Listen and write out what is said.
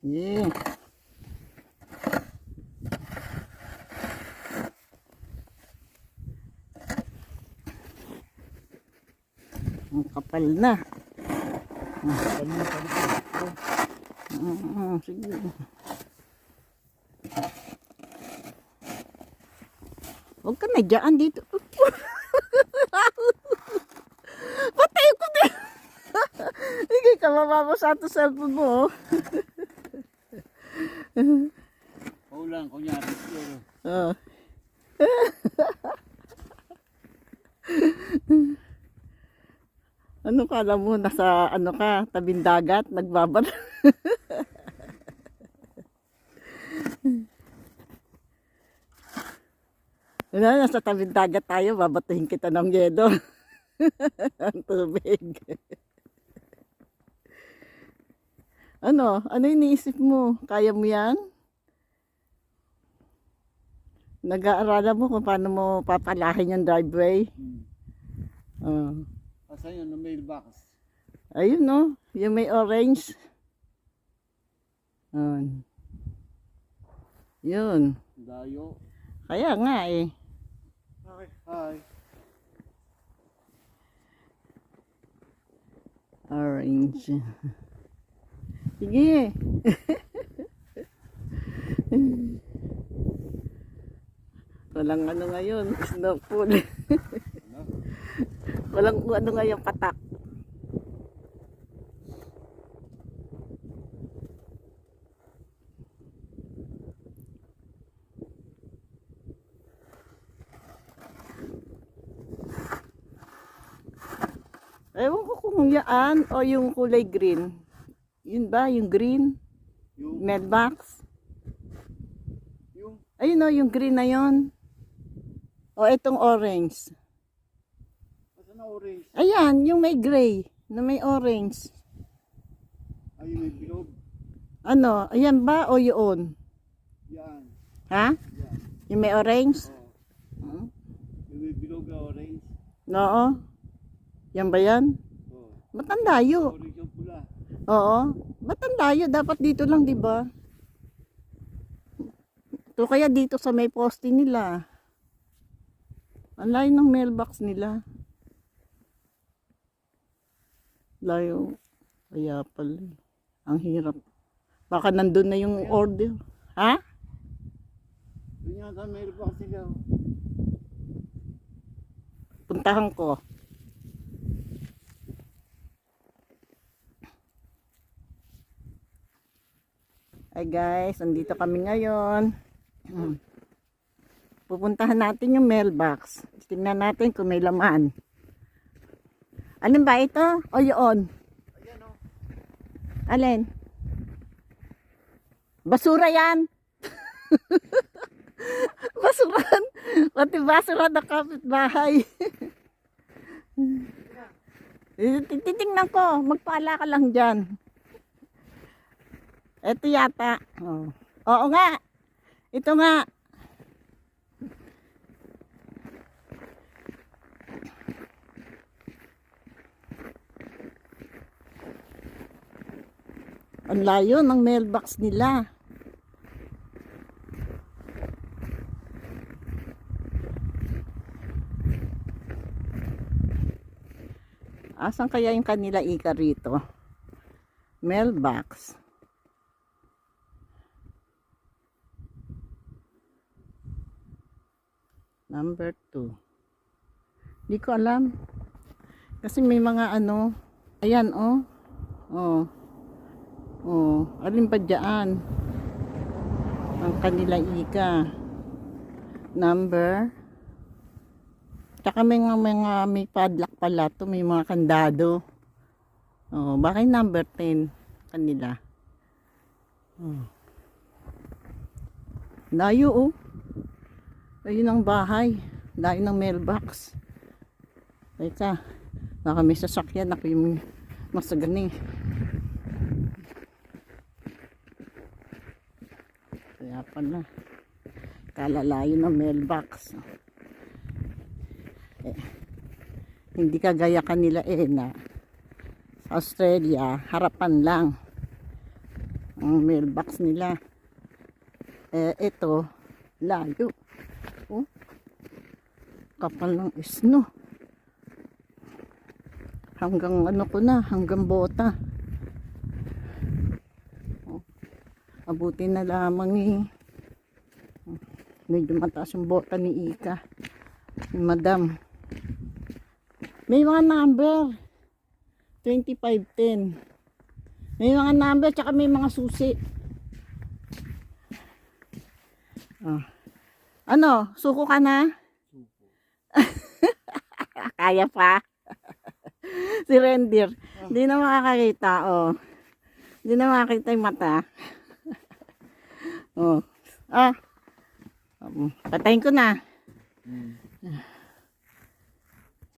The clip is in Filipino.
Yeah. Ang kapal na. Sige. Huwag ka na dyan dito. Patay ko din. Hindi ka mababa sa ato cellphone mo. Ulang, kunyari. Oh. Ano kala mo? Nasa ano ka? Tabing dagat? Nagbabad? Nasa tabing dagat tayo. Babatuhin kita ng yedo. Ang tubig. Ano? Ano iniisip mo? Kaya mo yan? Nag-aaralan mo kung paano mo papalahin yung driveway? Asan yun, no mailbox? Ayun no, yung may orange. Yun. Dayo. Kaya nga eh. Okay. Hi. Orange. Sige. Walang ano ngayon, snow pool. Walang ano ngayon, patak. Ewan ko kung yan o yung kulay green. Yun ba, yung green? Yung, Mailbox? yung, Ayun o, yung green na yun. O itong orange. asan na orange? Ayan, yung may gray na may orange. Ay, yung may bilog. Ano, ayan ba o yun? Yan. Ha? Yan. Yung may orange? Oh. Yung may bilog na orange. Oo. Yan ba yan? Oh. Matandayo. Orange yung pula. Oo. Matandayo. Dapat dito lang, di ba? To kaya dito sa may poste nila. Ang layo ng mailbox nila. Layo. Kaya pala. Ang hirap. Baka nandun na yung order. Ha? Yun yan, sa mailbox nila. Puntahan ko. Hi guys, andito kami ngayon. Pupuntahan natin yung mailbox. Tingnan natin kung may laman. Alin ba ito? O yun? Ayan o. Alin? Basura yan! Basuran! Pati basura na kapitbahay. Titingnan ko. Magpala ka lang dyan. Ito yata. Oh. Oo nga. Ito nga. Ang layo ng mailbox nila. Asan kaya yung kanila ika rito? Mailbox. Number 2. Hindi ko alam. Kasi may mga ano. Ayan oh. Oh. Oh. Alin pa dyan? Ang kanila ika. Number. Tsaka may mga may padlock pala to. May mga kandado. Oh. Bakit number 10? Kanila. Oh. Layo oh. Ayun ang bahay. Layo ng mailbox. Teka. Baka may sasakyan. Ako yung masagani. Kaya pala. Kalalayo ng mailbox. Hindi kagaya kanila na sa Australia, harapan lang. ang mailbox nila. Ito, layo. Oh, kapal ng isno. Hanggang ano ko na, hanggang bota. Oh, abuti na lamang eh. Medyo mataas yung bota ni Ika. Ni Madam. May mga number. 2510. May mga number, tsaka may mga susi. Oh. Ano? Suko ka na? Kaya pa? Si Rendir. Hindi na makakakita. Oh. Hindi na makakita yung mata. Oh. Ah. Patayin ko na.